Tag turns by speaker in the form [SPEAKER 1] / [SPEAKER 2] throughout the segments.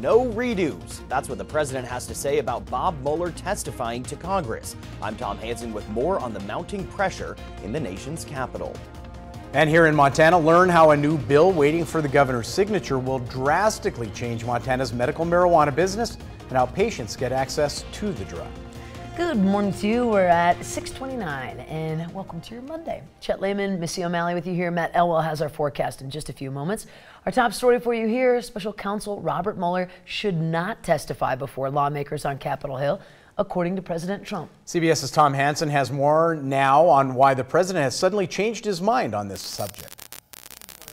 [SPEAKER 1] no redos. That's what the president has to say about Bob Mueller testifying to Congress. I'm Tom Hansen with more on the mounting pressure in the nation's capital.
[SPEAKER 2] And here in Montana, learn how a new bill waiting for the governor's signature will drastically change Montana's medical marijuana business and how patients get access to the drug.
[SPEAKER 3] Good morning to you. We're at 6:29 and welcome to your Monday. Chet Lehman, Missy O'Malley with you here. Matt Elwell has our forecast in just a few moments. Our top story for you here, Special Counsel Robert Mueller should not testify before lawmakers on Capitol Hill, according to President Trump.
[SPEAKER 2] CBS's Tom Hansen has more now on why the president has suddenly changed his mind on this subject.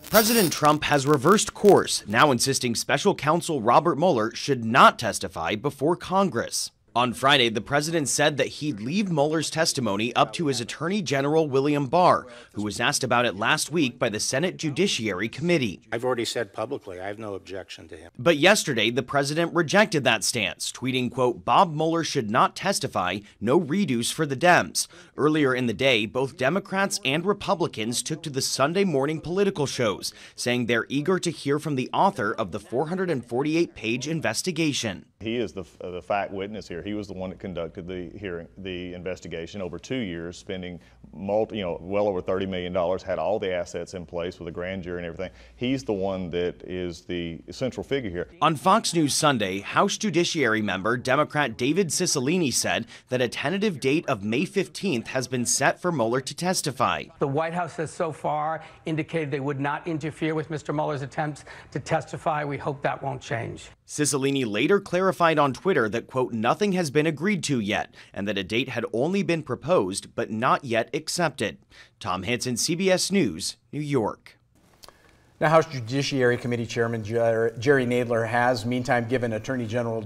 [SPEAKER 1] President Trump has reversed course, now insisting Special Counsel Robert Mueller should not testify before Congress. On Friday, the president said that he'd leave Mueller's testimony up to his Attorney General William Barr, who was asked about it last week by the Senate Judiciary Committee.
[SPEAKER 4] I've already said publicly I have no objection to him.
[SPEAKER 1] But yesterday, the president rejected that stance, tweeting, quote, Bob Mueller should not testify, no redos for the Dems. Earlier in the day, both Democrats and Republicans took to the Sunday morning political shows, saying they're eager to hear from the author of the 448-page investigation.
[SPEAKER 5] He is the fact witness here. He was the one that conducted the investigation over 2 years, spending well over $30 million, had all the assets in place with a grand jury and everything. He's the one that is the central figure here.
[SPEAKER 1] On Fox News Sunday, House Judiciary member Democrat David Cicilline said that a tentative date of May 15th has been set for Mueller to testify.
[SPEAKER 6] The White House has so far indicated they would not interfere with Mr. Mueller's attempts to testify. We hope that won't change.
[SPEAKER 1] Cicilline later clarified on Twitter that, quote, nothing has been agreed to yet, and that a date had only been proposed but not yet accepted. Tom Hansen, CBS News, New York.
[SPEAKER 2] Now, House Judiciary Committee Chairman Jerry Nadler has, meantime, given Attorney General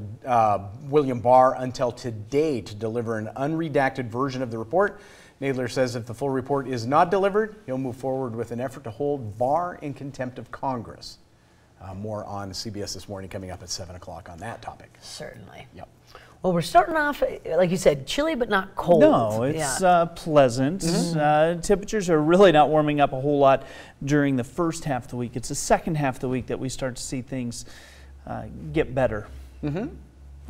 [SPEAKER 2] William Barr until today to deliver an unredacted version of the report. Nadler says if the full report is not delivered, he'll move forward with an effort to hold Barr in contempt of Congress. More on CBS This Morning coming up at 7 o'clock on that topic.
[SPEAKER 3] Certainly.
[SPEAKER 2] Yep.
[SPEAKER 3] Well, we're starting off, like you said, chilly but not cold.
[SPEAKER 7] No, it's pleasant. Temperatures are really not warming up a whole lot during the first half of the week. It's the second half of the week that we start to see things get better.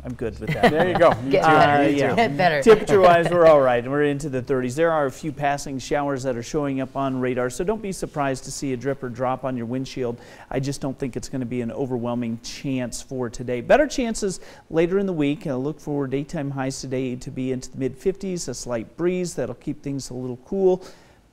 [SPEAKER 7] I'm good with that.
[SPEAKER 2] There you go. Me too.
[SPEAKER 3] Get better.
[SPEAKER 7] Temperature-wise, we're all right. We're into the 30s. There are a few passing showers that are showing up on radar, so don't be surprised to see a drip or drop on your windshield. I just don't think it's going to be an overwhelming chance for today. Better chances later in the week. Look for daytime highs today to be into the mid-50s, a slight breeze that'll keep things a little cool.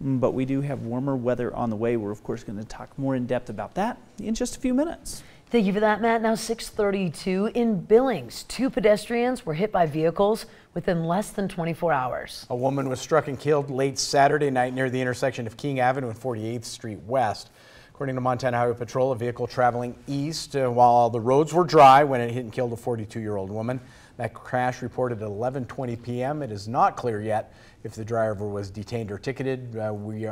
[SPEAKER 7] But we do have warmer weather on the way. We're, of course, going to talk more in depth about that in just a few minutes.
[SPEAKER 3] Thank you for that, Matt. Now 6:32 in Billings. 2 pedestrians were hit by vehicles within less than 24 hours.
[SPEAKER 2] A woman was struck and killed late Saturday night near the intersection of King Avenue and 48th Street West. According to Montana Highway Patrol, a vehicle traveling east while the roads were dry when it hit and killed a 42-year-old woman. That crash reported at 11:20 p.m. It is not clear yet if the driver was detained or ticketed. We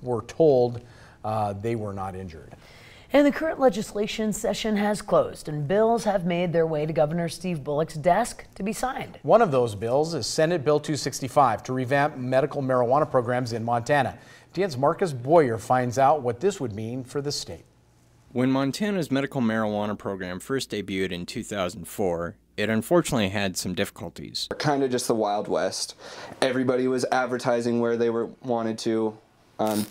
[SPEAKER 2] were told they were not injured.
[SPEAKER 3] And the current legislation session has closed, and bills have made their way to Governor Steve Bullock's desk to be signed.
[SPEAKER 2] One of those bills is Senate Bill 265 to revamp medical marijuana programs in Montana. TN's Marcus Boyer finds out what this would mean for the state.
[SPEAKER 8] When Montana's medical marijuana program first debuted in 2004, it unfortunately had some difficulties.
[SPEAKER 9] Kind of just the Wild West. Everybody was advertising where they wanted to.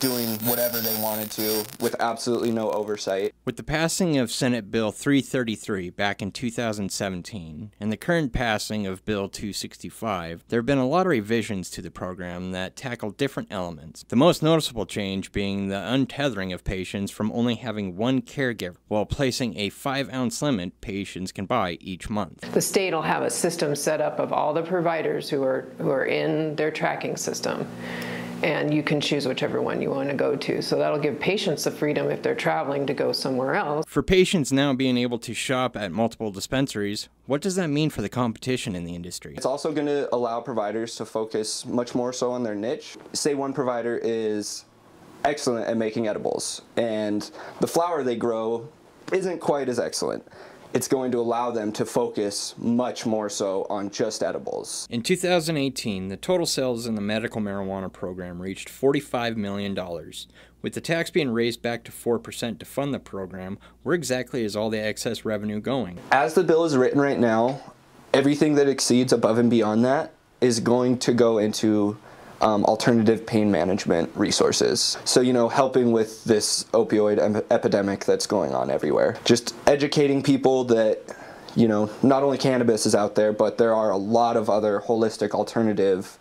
[SPEAKER 9] Doing whatever they wanted to with absolutely no oversight.
[SPEAKER 8] With the passing of Senate Bill 333 back in 2017 and the current passing of Bill 265, there have been a lot of revisions to the program that tackle different elements. The most noticeable change being the untethering of patients from only having one caregiver, while placing a 5-ounce limit patients can buy each month.
[SPEAKER 10] The state will have a system set up of all the providers who are in their tracking system. And you can choose whichever one you want to go to. So that'll give patients the freedom if they're traveling to go somewhere else.
[SPEAKER 8] For patients now being able to shop at multiple dispensaries, what does that mean for the competition in the industry?
[SPEAKER 9] It's also going to allow providers to focus much more so on their niche. Say one provider is excellent at making edibles, and the flower they grow isn't quite as excellent. it's going to allow them to focus much more so on just edibles.
[SPEAKER 8] In 2018, the total sales in the medical marijuana program reached $45 million. With the tax being raised back to 4% to fund the program, where exactly is all the excess revenue going?
[SPEAKER 9] As the bill is written right now, everything that exceeds above and beyond that is going to go into alternative pain management resources. So, you know, helping with this opioid epidemic that's going on everywhere. Just educating people that, you know, not only cannabis is out there, but there are a lot of other holistic alternative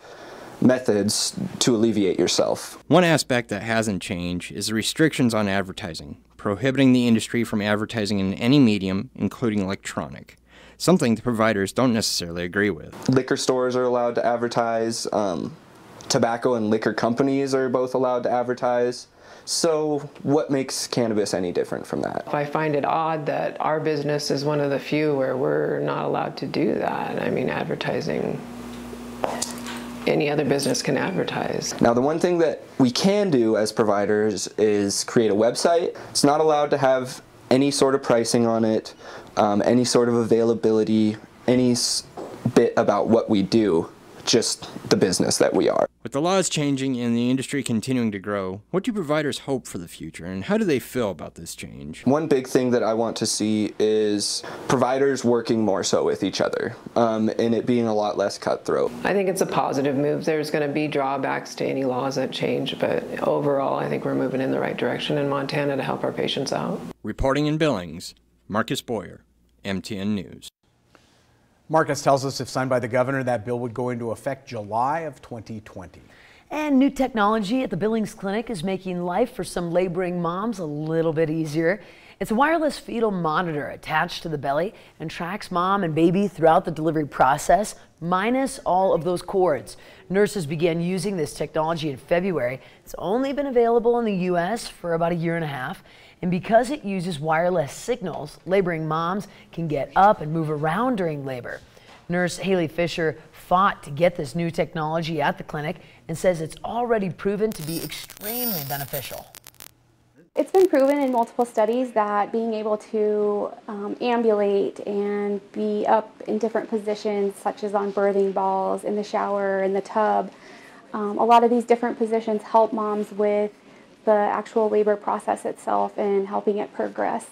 [SPEAKER 9] methods to alleviate yourself.
[SPEAKER 8] One aspect that hasn't changed is the restrictions on advertising, prohibiting the industry from advertising in any medium, including electronic. Something the providers don't necessarily agree with.
[SPEAKER 9] Liquor stores are allowed to advertise. Tobacco and liquor companies are both allowed to advertise. So what makes cannabis any different from that?
[SPEAKER 10] I find it odd that our business is one of the few where we're not allowed to do that. I mean, advertising, any other business can advertise.
[SPEAKER 9] Now, the one thing that we can do as providers is create a website. It's not allowed to have any sort of pricing on it, any sort of availability, any bit about what we do, just the business that we are.
[SPEAKER 8] With the laws changing and the industry continuing to grow, what do providers hope for the future, and how do they feel about this change?
[SPEAKER 9] One big thing that I want to see is providers working more so with each other, and it being a lot less cutthroat.
[SPEAKER 10] I think it's a positive move. There's going to be drawbacks to any laws that change, but overall I think we're moving in the right direction in Montana to help our patients out.
[SPEAKER 8] Reporting in Billings, Marcus Boyer, MTN News.
[SPEAKER 2] Marcus tells us if signed by the governor, that bill would go into effect July of 2020.
[SPEAKER 3] And new technology at the Billings Clinic is making life for some laboring moms a little bit easier. It's a wireless fetal monitor attached to the belly and tracks mom and baby throughout the delivery process, minus all of those cords. Nurses began using this technology in February. It's only been available in the U.S. for about a year and a half. And because it uses wireless signals, laboring moms can get up and move around during labor. Nurse Haley Fisher fought to get this new technology at the clinic and says it's already proven to be extremely beneficial.
[SPEAKER 11] It's been proven in multiple studies that being able to ambulate and be up in different positions, such as on birthing balls, in the shower, in the tub, a lot of these different positions help moms with the actual labor process itself and helping it progress.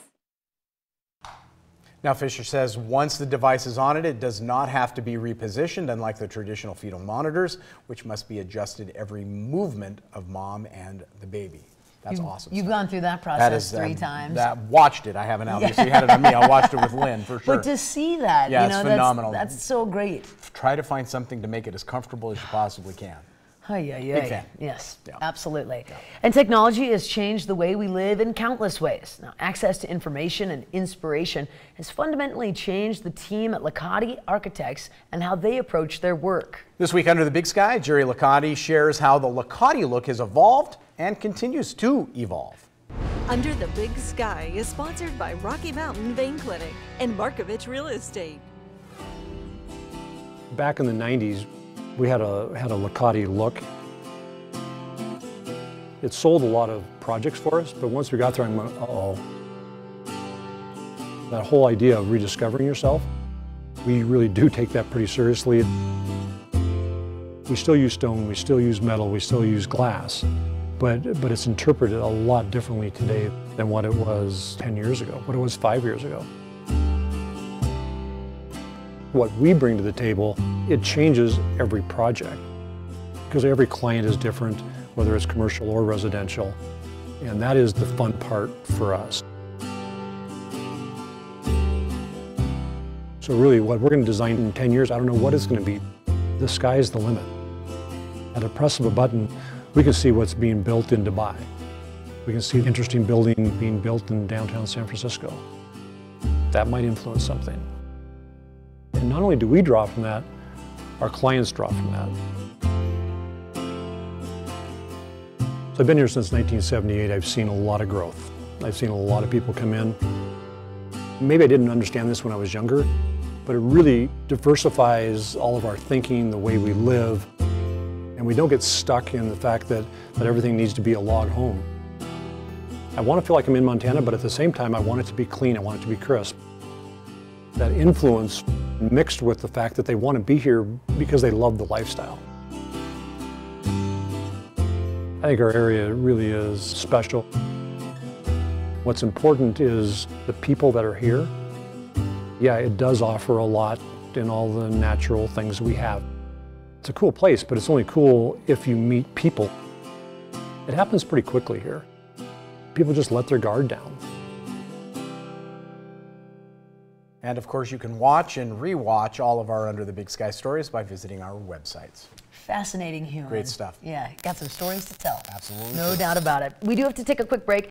[SPEAKER 2] Now, Fisher says once the device is on it, it does not have to be repositioned, unlike the traditional fetal monitors, which must be adjusted every movement of mom and the baby. That's awesome.
[SPEAKER 3] You've gone through that process three times.
[SPEAKER 2] Watched it. I haven't obviously had it on me. I watched it with Lynn for sure.
[SPEAKER 3] But to see that,
[SPEAKER 2] yeah,
[SPEAKER 3] you know,
[SPEAKER 2] it's phenomenal.
[SPEAKER 3] That's so great.
[SPEAKER 2] Try to find something to make it as comfortable as you possibly can. Big fan.
[SPEAKER 3] Yes,
[SPEAKER 2] yeah.
[SPEAKER 3] Absolutely. Yeah. And technology has changed the way we live in countless ways. Now, access to information and inspiration has fundamentally changed the team at Licati Architects and how they approach their work.
[SPEAKER 2] This week Under the Big Sky, Jerry Licati shares how the Licati look has evolved and continues to evolve.
[SPEAKER 12] Under the Big Sky is sponsored by Rocky Mountain Vein Clinic and Markovich Real Estate.
[SPEAKER 13] Back in the 90s, we had a Licati look. It sold a lot of projects for us, but once we got there, I went, uh-oh. That whole idea of rediscovering yourself, we really do take that pretty seriously. We still use stone, we still use metal, we still use glass, but it's interpreted a lot differently today than what it was 10 years ago, what it was 5 years ago. What we bring to the table, it changes every project because every client is different, whether it's commercial or residential, and that is the fun part for us. So really what we're going to design in 10 years, I don't know what it's going to be. The sky is the limit. At a press of a button, we can see what's being built in Dubai. We can see an interesting building being built in downtown San Francisco. That might influence something. And not only do we draw from that, our clients draw from that. So I've been here since 1978. I've seen a lot of growth. I've seen a lot of people come in. Maybe I didn't understand this when I was younger, but it really diversifies all of our thinking, the way we live, and we don't get stuck in the fact that everything needs to be a log home. I want to feel like I'm in Montana, but at the same time, I want it to be clean, I want it to be crisp. That influence mixed with the fact that they want to be here because they love the lifestyle. I think our area really is special. What's important is the people that are here. Yeah, it does offer a lot in all the natural things we have. It's a cool place, but it's only cool if you meet people. It happens pretty quickly here. People just let their guard down.
[SPEAKER 2] And of course, you can watch and re-watch all of our Under the Big Sky stories by visiting our websites.
[SPEAKER 3] Fascinating human.
[SPEAKER 2] Great stuff.
[SPEAKER 3] Yeah, got some stories to tell.
[SPEAKER 2] Absolutely.
[SPEAKER 3] No doubt about it. We do have to take a quick break.